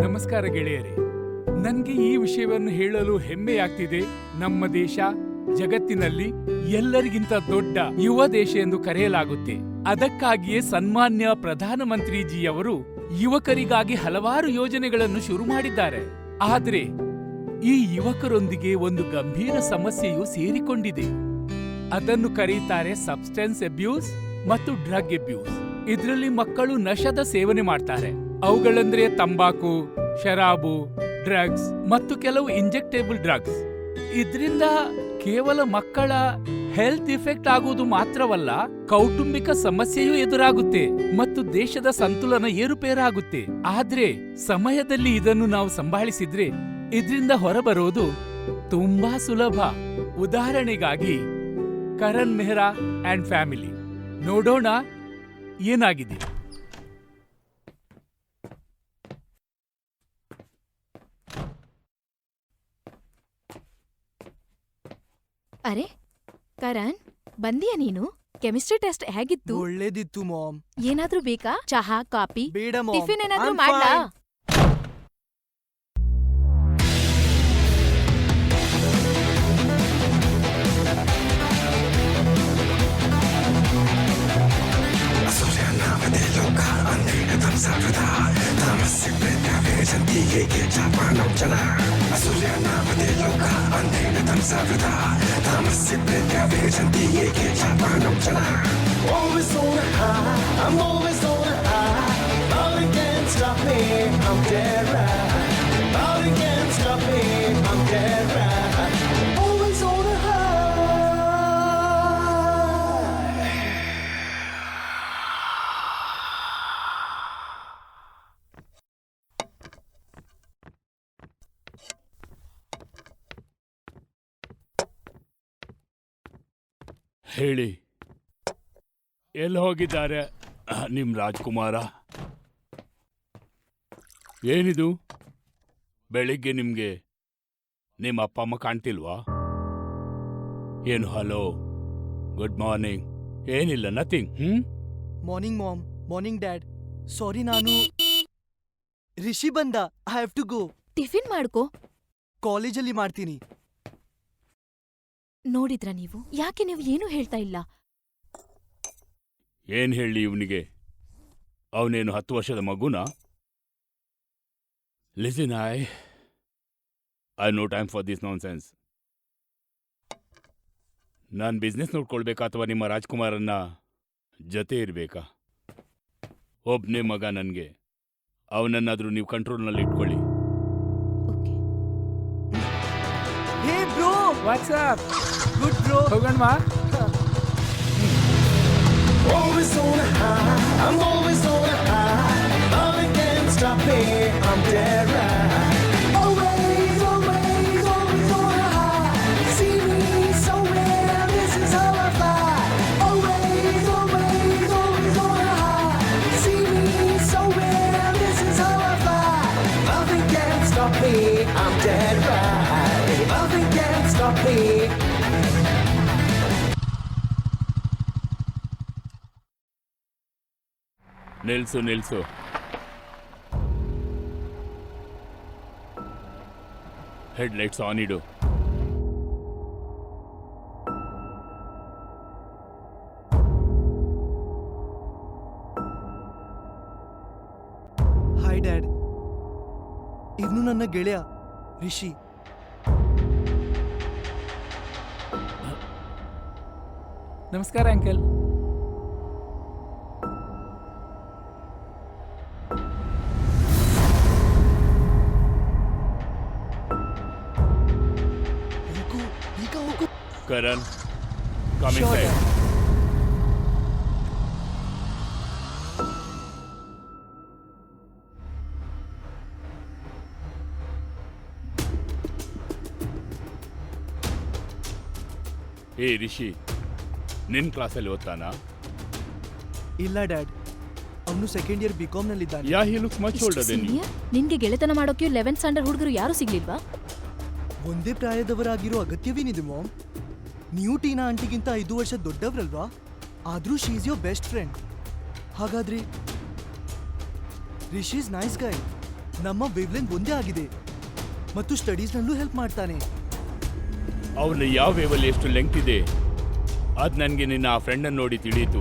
ನಮಸ್ಕಾರ ಗೆಳೆಯರೇ. ನನ್ಗೆ ಈ ವಿಷಯವನ್ನು ಹೇಳಲು ಹೆಮ್ಮೆಯಾಗ್ತಿದೆ. ನಮ್ಮ ದೇಶ ಜಗತ್ತಿನಲ್ಲಿ ಎಲ್ಲರಿಗಿಂತ ದೊಡ್ಡ ಯುವ ದೇಶ ಎಂದು ಕರೆಯಲಾಗುತ್ತೆ. ಅದಕ್ಕಾಗಿಯೇ ಸನ್ಮಾನ್ಯ ಪ್ರಧಾನಮಂತ್ರಿಜಿಯವರು ಯುವಕರಿಗಾಗಿ ಹಲವಾರು ಯೋಜನೆಗಳನ್ನು ಶುರು ಮಾಡಿದ್ದಾರೆ. ಆದ್ರೆ ಈ ಯುವಕರೊಂದಿಗೆ ಒಂದು ಗಂಭೀರ ಸಮಸ್ಯೆಯು ಸೇರಿಕೊಂಡಿದೆ. ಅದನ್ನು ಕರೆಯುತ್ತಾರೆ ಸಬ್ಸ್ಟೆನ್ಸ್ ಅಬ್ಯೂಸ್ ಮತ್ತು ಡ್ರಗ್ ಅಬ್ಯೂಸ್. ಇದರಲ್ಲಿ ಮಕ್ಕಳು ನಶದ ಸೇವನೆ ಮಾಡ್ತಾರೆ. ಅವುಗಳಂದ್ರೆ ತಂಬಾಕು, ಶರಾಬು, ಡ್ರಗ್ಸ್ ಮತ್ತು ಕೆಲವು ಇಂಜೆಕ್ಟೇಬಲ್ ಡ್ರಗ್ಸ್. ಇದರಿಂದ ಕೇವಲ ಮಕ್ಕಳ ಹೆಲ್ತ್ ಇಫೆಕ್ಟ್ ಆಗುವುದು ಮಾತ್ರವಲ್ಲ, ಕೌಟುಂಬಿಕ ಸಮಸ್ಯೆಯೂ ಎದುರಾಗುತ್ತೆ ಮತ್ತು ದೇಶದ ಸಂತುಲನ ಏರುಪೇರಾಗುತ್ತೆ. ಆದ್ರೆ ಸಮಯದಲ್ಲಿ ಇದನ್ನು ನಾವು ಸಂಭಾಳಿಸಿದ್ರೆ ಇದರಿಂದ ಹೊರಬರೋದು ತುಂಬಾ ಸುಲಭ. ಉದಾಹರಣೆಗಾಗಿ ಕರಣ್ ಮೆಹ್ರಾ ಅಂಡ್ ಫ್ಯಾಮಿಲಿ ನೋಡೋಣ ಏನಾಗಿದೆ. ಅರೆ ಕರಣ್, ಬಂದಿಯಾ ನೀನು? ಕೆಮಿಸ್ಟ್ರಿ ಟೆಸ್ಟ್ ಹೇಗಿತ್ತು? ಒಳ್ಳೇದಿತ್ತು ಮಾಮ್. ಏನಾದ್ರೂ ಬೇಕಾ? ಚಹಾ, ಕಾಫಿ, ಬೇಡ ಮಾಮ್. ಟಿಫಿನ್ ಏನಾದ್ರೂ I'm ಮಾಡ್ಲಾ? fine. Always on a high, I'm always on a high. Nothing can stop me, I'm dead right. Nothing can stop me, I'm dead right. Always on a high. ಹೇಳಿ, ಎಲ್ಲಿ ಹೋಗಿದ್ದಾರೆ ನಿಮ್ ರಾಜ್ಕುಮಾರ? ಏನಿದು ಬೆಳಿಗ್ಗೆ ನಿಮ್ಗೆ ನಿಮ್ಮ ಅಪ್ಪ ಅಮ್ಮ ಕಾಣ್ತಿಲ್ವಾ? ಏನು ಹಲೋ, ಗುಡ್ ಮಾರ್ನಿಂಗ್, ಏನಿಲ್ಲ, nothing. Morning mom, morning dad. Sorry, ನಾನು ರಿಷಿ ಬಂದ. I have to go. Tiffin ಮಾಡ್ಕೋ. ಕಾಲೇಜಲ್ಲಿ ಮಾಡ್ತೀನಿ. ನೋಡಿದ್ರ ನೀವು? ಯಾಕೆ ನೀವು ಏನು ಹೇಳ್ತಾ ಇಲ್ಲ? ಏನ್ ಹೇಳಿ ಇವನಿಗೆ? ಅವನೇನು 10 ವರ್ಷದ ಮಗುನಾ? Listen, I no time for this nonsense. ನಾನು ಬಿಸ್ನೆಸ್ ನೋಡ್ಕೊಳ್ಬೇಕಾ ಅಥವಾ ನಿಮ್ಮ ರಾಜ್ಕುಮಾರನ್ನ ಜೊತೆ ಇರಬೇಕಾ? ಒಬ್ನೇ ಮಗ ನನಗೆ. ಅವನನ್ನಾದ್ರೂ ನೀವು ಕಂಟ್ರೋಲ್ನಲ್ಲಿ ಇಟ್ಕೊಳ್ಳಿ. Okay. Hey bro, what's up good bro. ಹೋಗಣ್ವಾ? Always on a high, I'm always on a high. Nothing can stop me, I'm dead right. Always, always, always on a high. See me somewhere, this is how I fly. Always, always, always on a high. See me somewhere, this is how I fly. Nothing can stop me, I'm dead right. Nothing can stop me. ನಿಲ್ಸು. Headlights on ಇಡು. Hi dad. ಇವ್ನು ನನ್ನ ಗೆಳೆಯ ರಿಷಿ. ನಮಸ್ಕಾರ uncle. ಈಗ ಹೋಗು. Karan, come Sure, inside. Dad. ಏ ರಿಷಿ, ನಿನ್ ಕ್ಲಾಸಲ್ಲಿ ಓದ್ತಾನಾ? ಇಲ್ಲ ಡ್ಯಾಡ್, ಅವನು ಸೆಕೆಂಡ್ ಇಯರ್ ಬಿಕಾಮ್ ನಲ್ಲಿದ್ದಾನೆ. ಯಾ, ಹಿ ಲುಕ್ಸ್ ಮಚ್ ಇಷ್ಟು ಓಲ್ಡರ್ ದೆನ್ ಯು. senior? ನಿನ್ಗೆ ಗೆಳೆತನ ಮಾಡೋಕೆ 11th ಸ್ಟ್ಯಾಂಡರ್ಡ್ ಹುಡುಗರು ಯಾರು ಸಿಗ್ಲಿಲ್ವಾ? ಒಂದೇ ಪ್ರಾಯದವರಾಗಿರೋ ಅಗತ್ಯವೇನಿದೆ ಮಾಮ್? ನೀವು ಟೀನಾ ಆಂಟಿಗಿಂತ 5 ವರ್ಷ ದೊಡ್ಡವ್ರಲ್ವಾ? ಆದ್ರೂ she is your best friend. ಹಾಗಾದ್ರೆ ರಿಷಿ ಇಸ್ ನೈಸ್ ಗೈ. ನಮ್ಮ ವೇವ್ಲೆಂತ್ ಒಂದೇ ಆಗಿದೆ ಮತ್ತು ಸ್ಟಡೀಸ್ನಲ್ಲೂ ಹೆಲ್ಪ್ ಮಾಡ್ತಾನೆ. ಅವನ ಯಾವ ವೇವಲ್ಲಿ ಎಷ್ಟು ಲೆಂತ್ ಇದೆ ಅದು ನನಗೆ ನಿನ್ನ ಆ ಫ್ರೆಂಡನ್ನು ನೋಡಿ ತಿಳಿಯಿತು.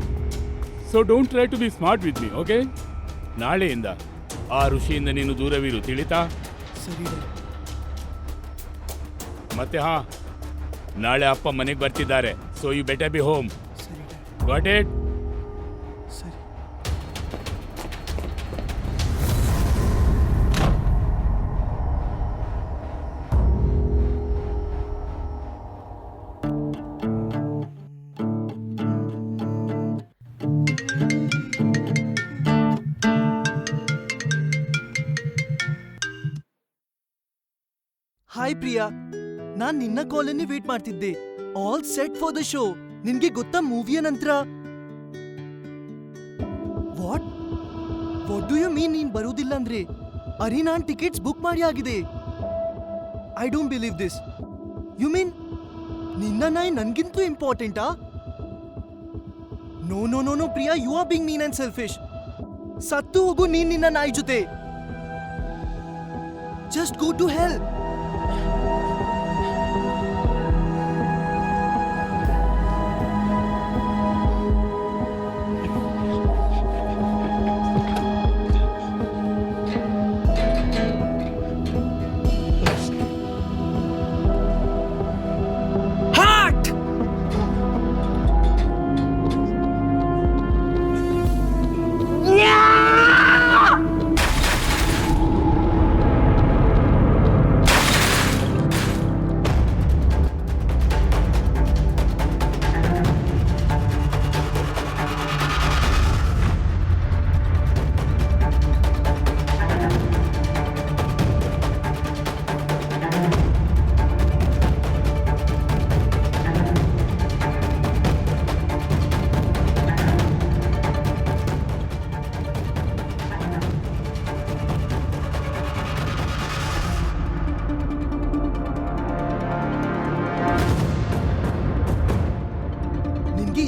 So don't try to be smart with me, okay? ನಾಳೆಯಿಂದ ಆ ಋಷಿಯಿಂದ ನೀನು ದೂರವಿರು, ತಿಳಿತಾ? ಸರಿ ಡ್ಯಾಡ್. ಮತ್ತೆ ನಾಳೆ ಅಪ್ಪ ಮನೆಗೆ ಬರ್ತಿದ್ದಾರೆ, so you better be home. ಸರಿ ಡ್ಯಾಡ್. Got it? ಸರಿ. ಹಾಯ್ ಪ್ರಿಯಾ, ನಾನ್ ನಿನ್ನ ಕಾಲನ್ನೇ ವೇಟ್ ಮಾಡ್ತಿದ್ದೆ. All set for the show. ನಿನ್ಗೆ ಗೊತ್ತಾ ಮೂವಿಯ ನಂತರ? ವಾಟ್ ಡು ಯು ಮೀನ್ ನೀನ್ ಬರುವುದಿಲ್ಲ ಅಂದ್ರೆ? ಅರೆ, ನಾನ್ ಟಿಕೆಟ್ಸ್ ಬುಕ್ ಮಾಡಿ ಆಗಿದೆ. I don't believe this. You mean ನಿನ್ನ ನಾಯಿ ನನ್ಗಿಂತೂ ಇಂಪಾರ್ಟೆಂಟಾ? No no no no Priya, you are being mean and selfish. ಸತ್ತು ಹೋಗು ನೀನ್ ನಿನ್ನ ನಾಯಿ ಜೊತೆ. Just go to hell.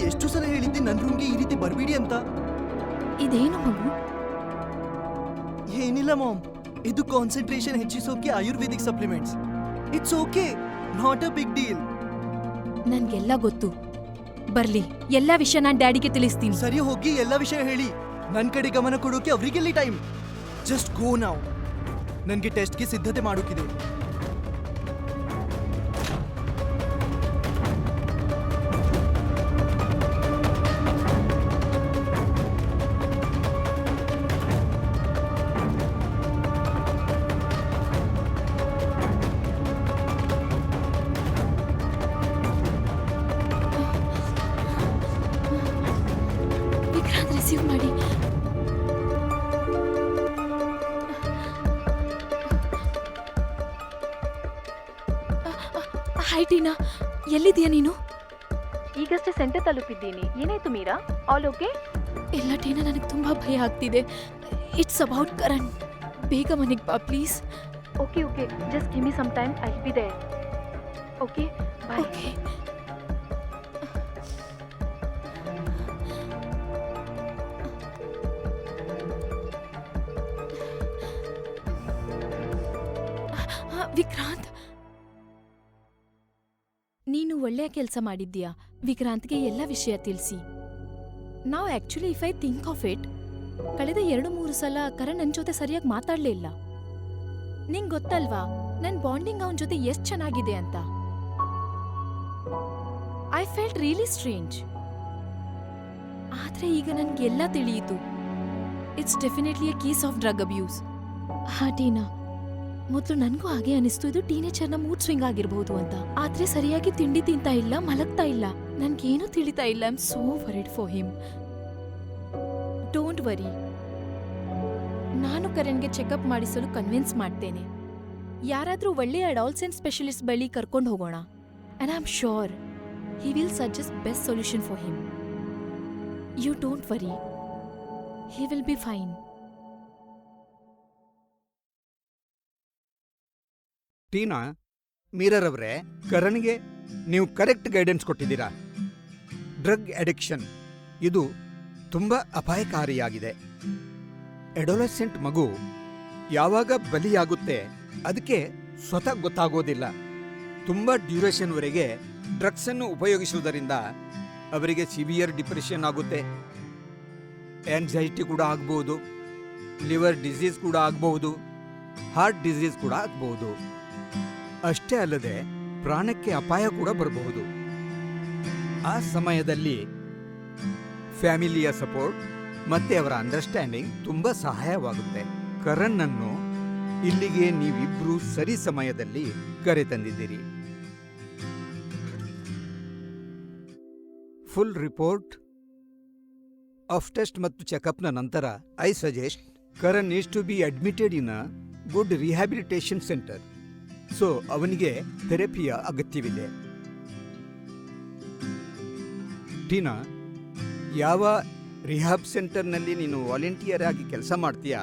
ಎಷ್ಟು ಸಲ ಹೇಳಿದ್ದೆ ನನ್ನ ರೂಮ್ಗೆ ಈ ರೀತಿ ಬರಬೇಡಿ ಅಂತ? ಇದೇನು ಮಗು? ಏನಿಲ್ಲ ಮಾಮ್, ಇದು ಕಾನ್ಸಂಟ್ರೇಷನ್ ಹೆಚ್ಚಿಸೋಕೆ ayurvedic supplements. It's okay, not a big deal. ನನ್ಗೆಲ್ಲ ಗೊತ್ತು. ಬರ್ಲಿ, ಎಲ್ಲ ವಿಷಯ ನಾನ್ ಡ್ಯಾಡಿಗೆ ತಿಳಿಸ್ತೀನಿ. ಸರಿ, ಹೋಗಿ ಎಲ್ಲ ವಿಷಯ ಹೇಳಿ. ನನ್ನ ಕಡೆ ಗಮನ ಕೊಡೋಕೆ ಅವರಿಗೆಲ್ಲಿ ಟೈಮ್? ಜಸ್ಟ್ ಗೋ ನಾವ್. ನನಗೆ ಟೆಸ್ಟ್ಗೆ ಸಿದ್ಧತೆ ಮಾಡೋಕಿದೆ. ರಿಸೀವ್ ಮಾಡಿ. ಹಾಯ್ ಟೀನಾ, ಎಲ್ಲಿದ್ದೀಯಾ ನೀನು? ಈಗಷ್ಟೇ ಸೆಂಟರ್ ತಲುಪಿದ್ದೀನಿ. ಏನಾಯ್ತು ಮೀರಾ? All okay? ಇಲ್ಲ ಟೀನಾ, ನನಗೆ ತುಂಬಾ ಭಯ ಆಗ್ತಿದೆ. It's about Karan. ಬೇಗ ಮನೆಗೆ ಬಾ please. Okay okay, just give me some time, I will be there. Okay, bye. Okay. Vikrant, ನೀನು ಒಳ್ಳೆಯ ಕೆಲಸ ಮಾಡಿದ್ದೀಯಾ. ವಿಕ್ರಾಂತ್ಗೆ ಎಲ್ಲ ವಿಷಯ ತಿಳಿಸಿ. ನಾವು actually if I think of it, ಕಳೆದ 2-3 ಸಲ ಕರಣ್ ನನ್ನ ಜೊತೆ ಸರಿಯಾಗಿ ಮಾತಾಡ್ಲೇ ಇಲ್ಲ. ನಿಂಗ್ ಗೊತ್ತಲ್ವಾ ನನ್ ಬಾಂಡಿಂಗ್ ಅವನ ಜೊತೆ ಎಷ್ಟ್ ಚೆನ್ನಾಗಿದೆ ಅಂತ. I felt really strange. ಆದ್ರೆ ಈಗ ನನ್ಗೆಲ್ಲ ತಿಳಿಯಿತು. It's definitely A case of drug abuse. ಹಾ ಟೀನಾ, ಮೊದಲು ನನ್ಗೂ ಹಾಗೆ ಅನಿಸ್ತು ಇದು ಟೀನೇಜರ್ನ ಮೂಡ್ ಸ್ವಿಂಗ್ ಆಗಿರ್ಬಹುದು ಅಂತ. ಆದ್ರೆ ಸರಿಯಾಗಿ ತಿಂಡಿ ತಿಂತಾ ಇಲ್ಲ, ಮಲಗ್ತಾ ಇಲ್ಲ. ನನ್ಗೇನು ತಿಳಿತಾ ಇಲ್ಲ. I am so worried for him. Don't worry, ನಾನು ಕರಣ್ಗೆ ಚೆಕಪ್ ಮಾಡಿಸಲು ಕನ್ವಿನ್ಸ್ ಮಾಡ್ತೇನೆ. ಯಾರಾದ್ರೂ ಒಳ್ಳೆಯ ಅಡಾಲ್ಸೆಂಟ್ ಸ್ಪೆಷಲಿಸ್ಟ್ ಬಳಿ ಕರ್ಕೊಂಡು ಹೋಗೋಣ. And I am sure he will suggest best solution for him. You don't worry. He will be fine. Tina, ಮೀರರವ್ರೆ, ಕರಣ್ಗೆ ನೀವು ಕರೆಕ್ಟ್ ಗೈಡೆನ್ಸ್ ಕೊಟ್ಟಿದ್ದೀರಾ. ಡ್ರಗ್ ಅಡಿಕ್ಷನ್ ಇದು ತುಂಬ ಅಪಾಯಕಾರಿಯಾಗಿದೆ. ಅಡೋಲೆಸೆಂಟ್ ಮಗು ಯಾವಾಗ ಬಲಿಯಾಗುತ್ತೆ ಅದಕ್ಕೆ ಸ್ವತಃ ಗೊತ್ತಾಗೋದಿಲ್ಲ. ತುಂಬ ಡ್ಯೂರೇಷನ್ವರೆಗೆ ಡ್ರಗ್ಸನ್ನು ಉಪಯೋಗಿಸುವುದರಿಂದ ಅವರಿಗೆ ಸಿವಿಯರ್ ಡಿಪ್ರೆಷನ್ ಆಗುತ್ತೆ, ಆಂಗ್ಸೈಟಿ ಕೂಡ ಆಗ್ಬೋದು, ಲಿವರ್ ಡಿಸೀಸ್ ಕೂಡ ಆಗ್ಬಹುದು, ಹಾರ್ಟ್ ಡಿಸೀಸ್ ಕೂಡ ಆಗ್ಬಹುದು. ಅಷ್ಟೇ ಅಲ್ಲದೆ ಪ್ರಾಣಕ್ಕೆ ಅಪಾಯ ಕೂಡ ಬರಬಹುದು. ಆ ಸಮಯದಲ್ಲಿ ಫ್ಯಾಮಿಲಿಯ ಸಪೋರ್ಟ್ ಮತ್ತೆ ಅವರ ಅಂಡರ್ಸ್ಟ್ಯಾಂಡಿಂಗ್ ತುಂಬಾ ಸಹಾಯವಾಗುತ್ತೆ. ಕರಣ್ ಅನ್ನು ಇಲ್ಲಿಗೆ ನೀವಿಬ್ರು ಸರಿ ಸಮಯದಲ್ಲಿ ಕರೆತಂದಿದ್ದೀರಿ. ಫುಲ್ ರಿಪೋರ್ಟ್ ಆಫ್ ಟೆಸ್ಟ್ ಮತ್ತು ಚೆಕಪ್ನ ನಂತರ I suggest Karan needs to be admitted in a good rehabilitation centre. So ಅವನಿಗೆ ಥೆರಪಿಯ ಅಗತ್ಯವಿದೆ. ಟೀನಾ, ಯಾವ ರಿಹಾಬ್ ಸೆಂಟರ್ನಲ್ಲಿ ನೀನು ವಾಲಂಟಿಯರ್ ಆಗಿ ಕೆಲಸ ಮಾಡ್ತೀಯಾ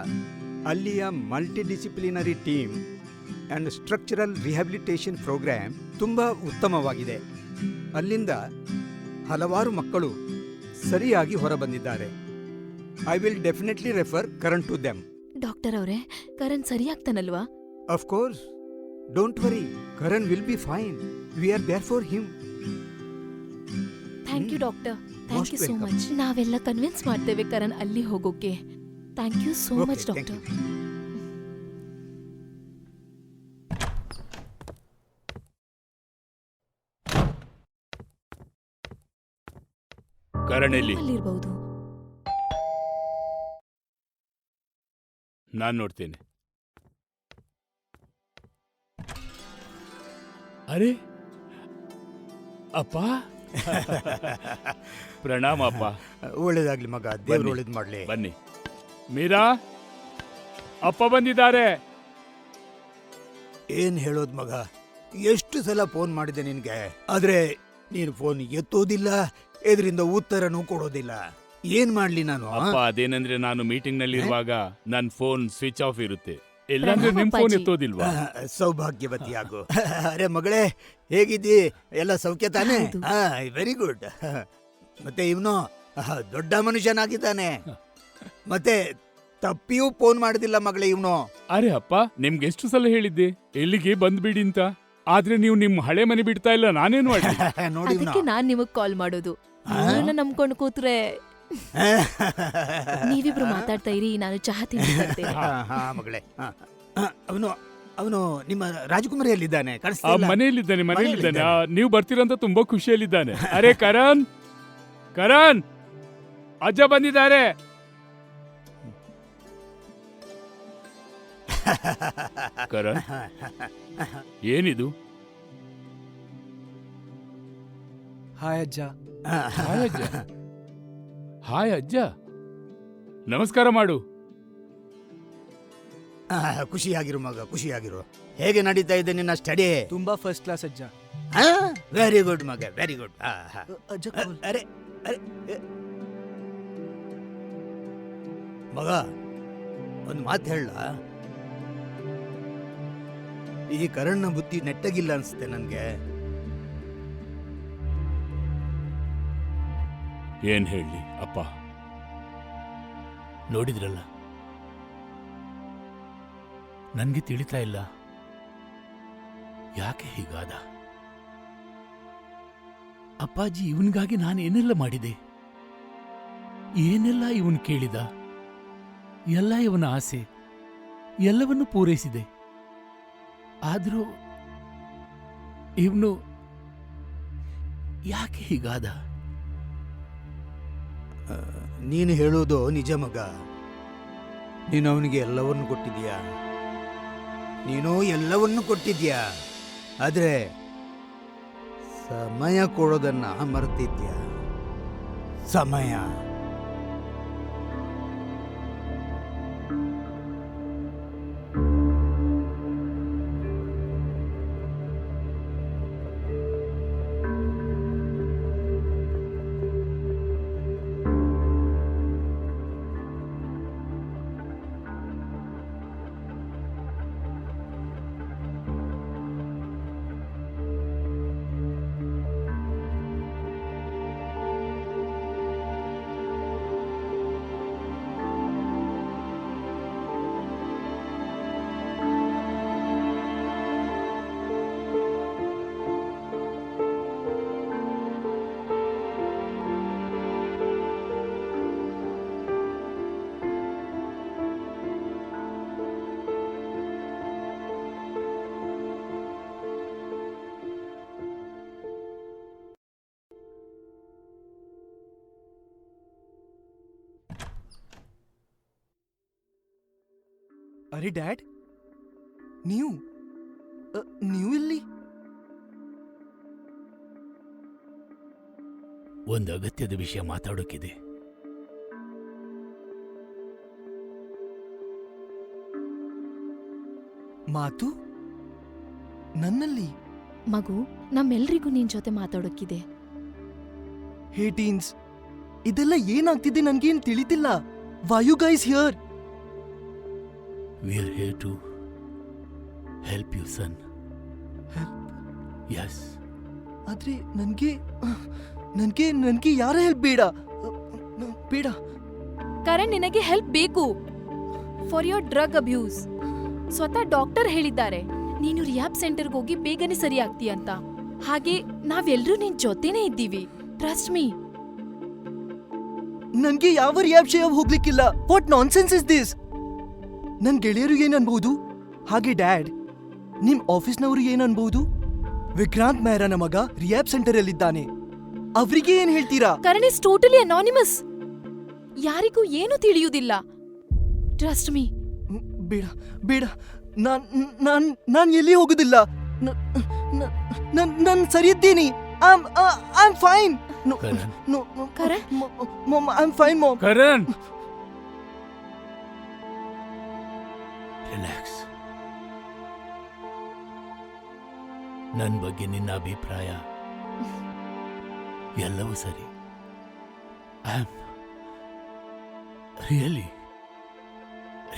ಅಲ್ಲಿಯ multidisciplinary team and structural rehabilitation program ತುಂಬ ಉತ್ತಮವಾಗಿದೆ. ಅಲ್ಲಿಂದ ಹಲವಾರು ಮಕ್ಕಳು ಸರಿಯಾಗಿ ಹೊರಬಂದಿದ್ದಾರೆ. I will definitely refer Karan to them. Doctor ಅವರೇ, ಕರಣ್ ಸರಿಯಾಗ್ತಾನಲ್ವಾ? Of course, don't worry, Karan will be fine. We are there for him. Thank you doctor, thank you Most so welcome. Much. ನಾವೆಲ್ಲ ಕನ್ವಿನ್ಸ್ ಮಾಡ್ತೇವೆ ಕರಣ್ ಅಲ್ಲಿ ಹೋಗೋಕೆ. Thank you so Okay, much thank doctor. Karan ಎಲ್ಲಿ? ಅಲ್ಲಿರ್ಬಹುದು. ನಾನ್ ನೋಡ್ತೇನೆ. ಅರೆ ಅಪ್ಪ, ಪ್ರಣಾಮ ಅಪ್ಪ. ಒಳ್ಳೇದಾಗ್ಲಿ ಮಗ, ದೇವ್ರು ಬನ್ನಿ. ಒಳ್ಳೇದು ಮಾಡ್ಲಿ. ಬನ್ನಿ. ಮೀರಾ, ಅಪ್ಪ ಬಂದಿದ್ದಾರೆ. ಏನ್ ಹೇಳೋದ್ ಮಗ, ಎಷ್ಟು ಸಲ ಫೋನ್ ಮಾಡಿದೆ ನಿನ್ಗೆ, ಆದ್ರೆ ನೀನು ಫೋನ್ ಎತ್ತೋದಿಲ್ಲ, ಎದ್ರಿಂದ ಉತ್ತರನೂ ಕೊಡೋದಿಲ್ಲ. ಏನ್ ಮಾಡ್ಲಿ ನಾನು? ಅಪ್ಪ, ಅದೇನಂದ್ರೆ ನಾನು ಮೀಟಿಂಗ್ ನಲ್ಲಿ ಇರುವಾಗ ನನ್ನ ಫೋನ್ ಸ್ವಿಚ್ ಆಫ್ ಇರುತ್ತೆ. ಇಲ್ಲಾಂದ್ರೆ ಪ್ರಣಾಮ ನಿಮ್ ಫೋನ್ ಅಪ್ಪಾಜಿ. ಎತ್ತೋದಿಲ್ವಾ? ಸೌಭಾಗ್ಯವತಿ ಆಗು. ಅರೆ ಮಗಳೇ, ಹೇಗಿದ್ದಿ? ಎಲ್ಲ ಸೌಖ್ಯ ತಾನೆ? ಹೌದು. Very good. ಮತ್ತೆ ಇವನು ದೊಡ್ಡ ಮನುಷ್ಯನಾಗಿದ್ದಾನೆ. ಮತ್ತೆ ತಪ್ಪಿಯೂ ಫೋನ್ ಮಾಡುದಿಲ್ಲ ಮಗಳೇ ಇವನು. ಅರೆ ಅಪ್ಪ, ನಿಮ್ಗೆ ಎಷ್ಟು ಸಲ ಹೇಳಿದ್ದೆ ಇಲ್ಲಿಗೆ ಬಂದ್ಬಿಡಿ ಅಂತ, ಆದ್ರೆ ನೀವು ನಿಮ್ ಹಳೆ ಮನೆ ಬಿಡ್ತಾ ಇಲ್ಲ. ನಾನೇನು ಮಾಡ್ಲಿ? ನೋಡಿ ಅದಕ್ಕೆ ನಾನ್ ನಿಮಗ್ ಕಾಲ್ ಮಾಡೋದು. ಇವ್ರನ್ನ ನಂಬ್ಕೊಂಡು ಕೂತ್ರೆ ನೀವಿಬ್ರು ಮಾತಾಡ್ತಾ ಇರಿ, ನಾನು ಚಹಾ ತಿಂದು ಬರ್ತೇನೆ. ಮಗಳೇ, ಅವನು ಅವನು ನಿಮ್ಮ ರಾಜಕುಮಾರಿಯಲ್ಲಿದ್ದಾನೆ, ಆ, ಕಾಣಿಸ್ತಾ ಇಲ್ಲ? ಮನೆಯಲ್ಲಿದ್ದಾನೆ. ಮನೆಯಲ್ಲಿದ್ದಾನೆ. ನೀವು ಬರ್ತೀರಂತ ತುಂಬಾ ಖುಷಿಯಲ್ಲಿದ್ದಾನೆ. ಅರೆ ಕರಣ್, ಕರಣ್, ಅಜ್ಜ ಬಂದಿದ್ದಾರೆ. ಕರಣ್, ಏನಿದು? ಹಾಯ್ ಅಜ್ಜ. ಹಾಯ್ ಅಜ್ಜ. ಹಾಯ್ ಅಜ್ಜ, ನಮಸ್ಕಾರ ಮಾಡು. ಖುಷಿಯಾಗಿರು ಮಗ, ಖುಷಿಯಾಗಿರು. ಹೇಗೆ ನಡೀತಾ ಇದೆ ನಿನ್ನ ಸ್ಟಡಿ? ತುಂಬಾ ಫಸ್ಟ್ ಕ್ಲಾಸ್ ಅಜ್ಜ. ವೆರಿ ಗುಡ್ ಮಗ, ವೆರಿ ಗುಡ್. ಅಜ್ಜ ಅರೆ ಅರೆ ಎ. ಮಗ, ಒಂದು ಮಾತು ಹೇಳ, ಈ ಕರಣ್ನ ಬುದ್ಧಿ ನೆಟ್ಟಗಿಲ್ಲ ಅನ್ಸುತ್ತೆ ನನ್ಗೆ. ಏನ್ ಹೇಳಿ ಅಪ್ಪ, ನೋಡಿದ್ರಲ್ಲ, ನನ್ಗೆ ತಿಳಿತಾ ಇಲ್ಲ ಯಾಕೆ ಹೀಗಾದ. ಅಪ್ಪಾಜಿ ಇವನಿಗಾಗಿ ನಾನು ಏನೆಲ್ಲ ಮಾಡಿದೆ, ಏನೆಲ್ಲ ಇವನ್ ಕೇಳಿದ, ಎಲ್ಲ ಇವನ ಆಸೆ, ಎಲ್ಲವನ್ನು ಪೂರೈಸಿದೆ. ಆದ್ರೂ ಇವನು ಯಾಕೆ ಹೀಗಾದ? ನೀನು ಹೇಳೋದು ನಿಜ ಮಗ. ನೀನು ಅವನಿಗೆ ಎಲ್ಲವನ್ನು ಕೊಟ್ಟಿದ್ಯಾ, ನೀನು ಎಲ್ಲವನ್ನು ಕೊಟ್ಟಿದ್ಯಾ, ಆದ್ರೆ ಸಮಯ ಕೊಡೋದನ್ನ ಮರೆತಿದ್ಯಾ. ಸಮಯ. ಅರೆ ಡ್ಯಾಡ್, ನೀವು ನೀವು ಇಲ್ಲಿ? ಒಂದು ಅಗತ್ಯದ ವಿಷಯ ಮಾತಾಡೋಕಿದೆ. ಮಾತು ನನ್ನಲ್ಲಿ? ಮಗು, ನಮ್ಮೆಲ್ರಿಗೂ ನಿನ್ ಜೊತೆ ಮಾತಾಡೋಕ್ಕಿದೆ. ಹೇ ಟೀನ್ಸ್, ಇದೆಲ್ಲ ಏನಾಗ್ತಿದೆ ನನ್ಗೇನ್ ತಿಳಿತಿಲ್ಲ. Why you guys here? We are here to help you son. Help? Yes. ಆದ್ರೆ ನನ್ಗೆ ನನ್ಗೆ ನನ್ಗೆ ಯಾರ ಹೆಲ್ಪ್ ಬೇಡ. ಬೇಡ. ಕರಣ್, ನಿನಗೆ ಹೆಲ್ಪ್ ಬೇಕು ಫಾರ್ ಯೋರ್ ಡ್ರಗ್ ಅಬ್ಯೂಸ್. ಸ್ವತಃ ಡಾಕ್ಟರ್ ಹೇಳಿದ್ದಾರೆ ನೀನು ರಿಯಾಬ್ ಸೆಂಟರ್ಗೆ ಹೋಗಿ ಬೇಗನೆ ಸರಿ ಆಗ್ತೀಯಂತ. ಹಾಗೆ ನಾವೆಲ್ಲರೂ ನಿನ್ ಜೊತೆನೇ ಇದ್ದೀವಿ. Trust me. ನನ್ಗೆ ಯಾವ ರಿಯಾಬ್ ಶೇವ್ ಹೋಗ್ಲಿಕ್ಕಿಲ್ಲ. What nonsense is this? ನನ್ ಗೆಳೆಯರು ಏನ್ ಅನ್ಬಹುದು? ಹಾಗೆ ಡ್ಯಾಡ್, ನಿಮ್ ಆಫೀಸ್ನವರು ಏನ್ ಅನ್ಬಹುದು? ವಿಕ್ರಾಂತ್ ಮೆಹ್ರಾನ ಮಗ ರಿಯಾಬ್ ಸೆಂಟರ್ ಅಲ್ಲಿದ್ದಾನೆ, ಅವ್ರಿಗೆ ಏನ್ ಹೇಳ್ತೀರಾ? Karan is totally anonymous. ಯಾರಿಗೂ ಏನು ತಿಳಿಯುವುದಿಲ್ಲ. Trust me. ಬೇಡ ಬೇಡ, ನಾನ್ ನಾನ್ ನಾನ್ ಎಲ್ಲಿ ಹೋಗುದಿಲ್ಲ. ನಾನ್ ಸರಿ ಇದ್ದೀನಿ. I'm fine. No, Karan. no, Karan? Mom, I'm fine, Mom. Karan, relax. ನನ್ನ ಬಗ್ಗೆ ನಿನ್ನ ಅಭಿಪ್ರಾಯ ಎಲ್ಲವೂ ಸರಿ. I am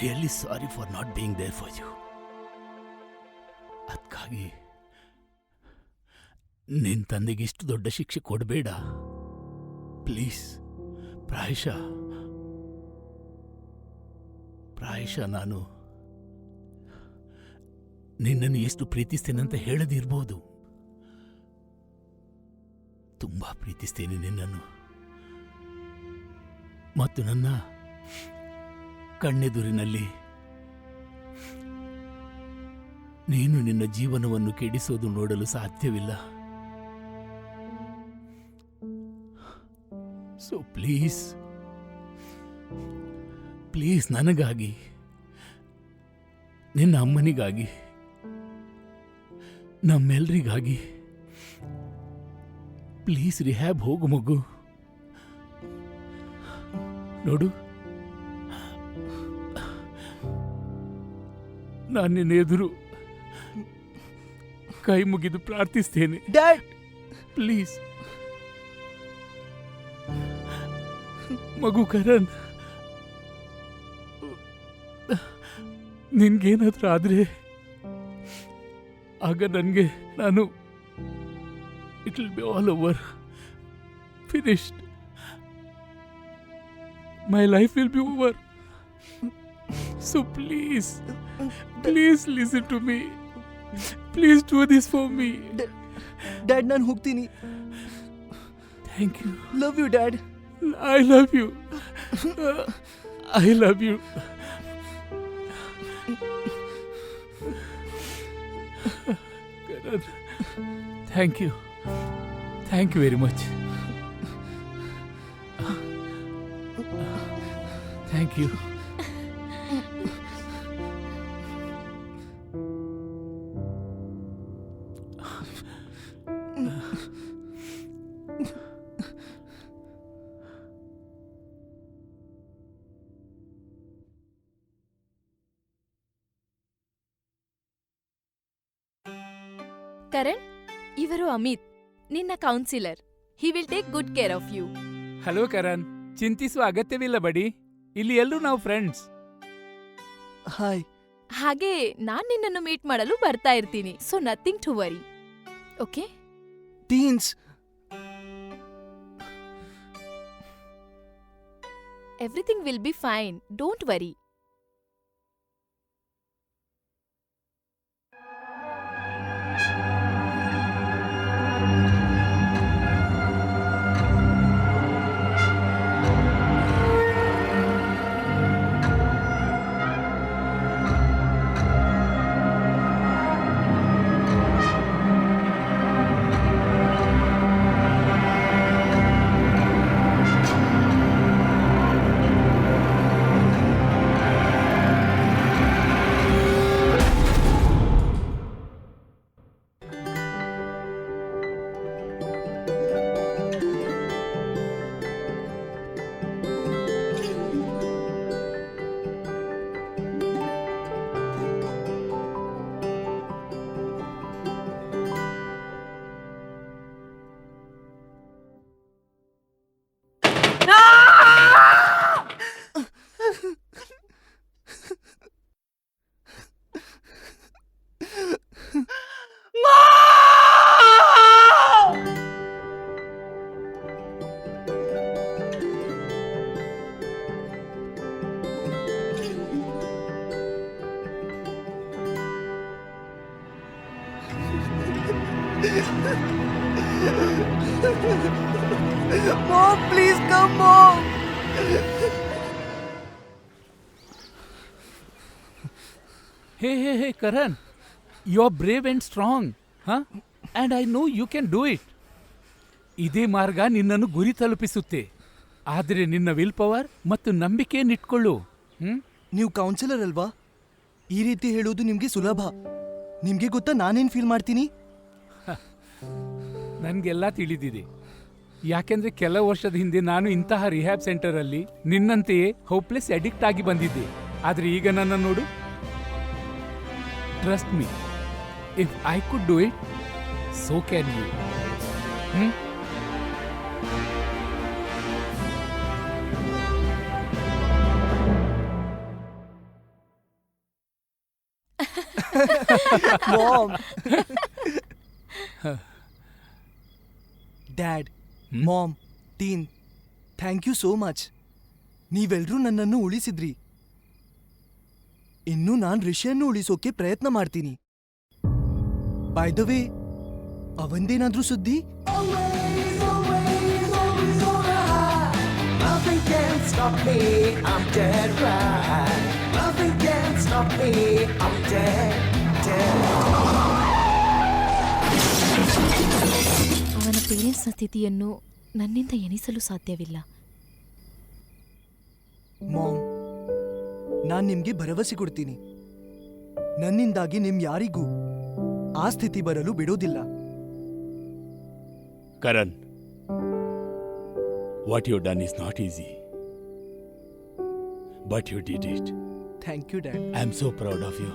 really sorry for not being there for you. ಅದಕ್ಕಾಗಿ ನಿನ್ನ ತಂದೆಗೆ ಇಷ್ಟು ದೊಡ್ಡ ಶಿಕ್ಷೆ ಕೊಡಬೇಡ ಪ್ಲೀಸ್. ಪ್ರಾಯಶಃ ನಾನು ನಿನ್ನನ್ನು ಎಷ್ಟು ಪ್ರೀತಿಸ್ತೇನಂತ ಹೇಳದಿರ್ಬೋದು. ತುಂಬಾ ಪ್ರೀತಿಸ್ತೇನೆ ನಿನ್ನನ್ನು, ಮತ್ತು ನನ್ನ ಕಣ್ಣೆದುರಿನಲ್ಲಿ ನೀನು ನಿನ್ನ ಜೀವನವನ್ನು ಕೆಡಿಸೋದು ನೋಡಲು ಸಾಧ್ಯವಿಲ್ಲ. ಸೊ ಪ್ಲೀಸ್ ನನಗಾಗಿ, ನಿನ್ನ ಅಮ್ಮನಿಗಾಗಿ, ನಮ್ಮೆಲ್ರಿಗಾಗಿ ಪ್ಲೀಸ್ ರಿಹ್ಯಾಬ್ ಹೋಗು ಮಗು. ನೋಡು, ನಾನು ನಿನ್ನ ಎದುರು ಕೈ ಮುಗಿದು ಪ್ರಾರ್ಥಿಸ್ತೇನೆ. ಡ್ಯಾಡ್, ಪ್ಲೀಸ್ ಮಗು. ಕರಣ್, ನಿನ್ಗೇನಾದ್ರೂ ಆದ್ರೆ ಆಗ ನಾನು it will be all over, finished. My life will be over. So please listen to me. Please do this for me. Dad, ನಾನು ಹೋಗ್ತೀನಿ. Thank you. Love you dad. I love you. I love you. Karan, thank you. Thank you very much. Thank you. Karan, ಇವರು ಅಮಿತ್, ನಿನ್ನ counsellor. He will take good care of you. Hello Karan, ಚಿಂತಿಸುವ ಅಗತ್ಯವಿಲ್ಲ buddy. ಇಲ್ಲಿ ಎಲ್ಲರೂ ನಾವು friends. Hi. ಹಾಗೆ ನಾನ್ ನಿನ್ನನ್ನು meet ಮಾಡಲು ಬರ್ತಾ ಇರ್ತೀನಿ. So nothing to worry. Okay? Teens, everything will be fine. Don't worry. Mom, please come, Mom. Hey, Karan. You're brave and strong. Huh? And I know you can do it. ಇದೇ ಮಾರ್ಗ ನಿನ್ನನ್ನು ಗುರಿ ತಲುಪಿಸುತ್ತೆ. ಆದರೆ ನಿನ್ನ will power ಮತ್ತು ನಂಬಿಕೆಯನ್ನಿಟ್ಕೊಳ್ಳು. ನೀವು counsellor ಅಲ್ವಾ? ಈ ರೀತಿ ಹೇಳೋದು ನಿಮ್ಗೆ ಸುಲಭ. ನಿಮ್ಗೆ ಗೊತ್ತಾ ನಾನೇನ್ ಫೀಲ್ ಮಾಡ್ತೀನಿ? ನನಗೆಲ್ಲ ತಿಳಿದಿದೆ. ಯಾಕೆಂದ್ರೆ ಕೆಲವು ವರ್ಷದ ಹಿಂದೆ ನಾನು ಇಂತಹ ರಿಹ್ಯಾಬ್ ಸೆಂಟರಲ್ಲಿ ನಿನ್ನಂತೆಯೇ ಹೋಪ್ಲೆಸ್ ಅಡಿಕ್ಟ್ ಆಗಿ ಬಂದಿದ್ದೆ. ಆದರೆ ಈಗ ನನ್ನ ನೋಡು. Trust me, if I could do it, so can you. Mom. Dad, mom, Tina, thank you so much. ನೀವೆಲ್ರೂ ನನ್ನನ್ನು ಉಳಿಸಿದ್ರಿ. ಇನ್ನು ನಾನು ರಿಷಿಯನ್ನು ಉಳಿಸೋಕೆ ಪ್ರಯತ್ನ ಮಾಡ್ತೀನಿ. ಬೈ ದ ವೇ, ಅವಂದೇನಾದ್ರೂ ಸುದ್ದಿ? Nothing can stop me, I'm dead right. Nothing can stop me, I'm dead. ಅವನ ಪೇರೆಂಟ್ಸ್ನ ಸ್ಥಿತಿಯನ್ನು ನನ್ನಿಂದ ಎಣಿಸಲು ಸಾಧ್ಯವಿಲ್ಲ. ಮಾಮ್, ನಾನ್ ನಿಮ್ಗೆ ಭರವಸೆ ಕೊಡ್ತೀನಿ. ನನ್ನಿಂದಾಗಿ ನಿಮ್ ಯಾರಿಗೂ ಆ ಸ್ಥಿತಿ ಬರಲು ಬಿಡೋದಿಲ್ಲ. Karan, what you've done is not easy. But you did it. Thank you dad. I'm so proud of you.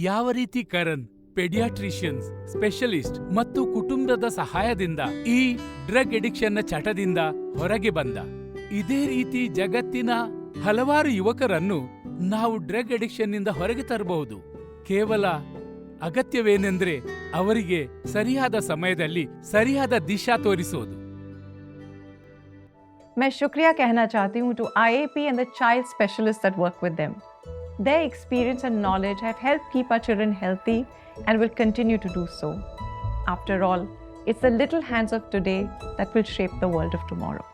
ಯಾವ ರೀತಿ ಕರಣ್ ಪೆಡಿಯಾಟ್ರಿಷಿಯನ್ಸ್, ಸ್ಪೆಷಲಿಸ್ಟ್ ಮತ್ತು ಕುಟುಂಬದ ಸಹಾಯದಿಂದ ಈ ಡ್ರಗ್ ಅಡಿಕ್ಷನ್ನ ಚಟದಿಂದ ಹೊರಗೆ ಬಂದ, ಇದೇ ರೀತಿ ಜಗತ್ತಿನ ಹಲವಾರು ಯುವಕರನ್ನು ನಾವು ಡ್ರಗ್ ಅಡಿಕ್ಷನ್ನಿಂದ ಹೊರಗೆ ತರಬಹುದು. ಕೇವಲ ಅಗತ್ಯವೇನೆಂದ್ರೆ ಅವರಿಗೆ ಸರಿಯಾದ ಸಮಯದಲ್ಲಿ ಸರಿಯಾದ ದಿಶಾ ತೋರಿಸೋದು. मैं शुक्रिया कहना चाहती हूँ to IAP and the child specialists that work with them. Their experience and knowledge have helped keep our children healthy and will continue to do so. After all, it's the little hands of today that will shape the world of tomorrow.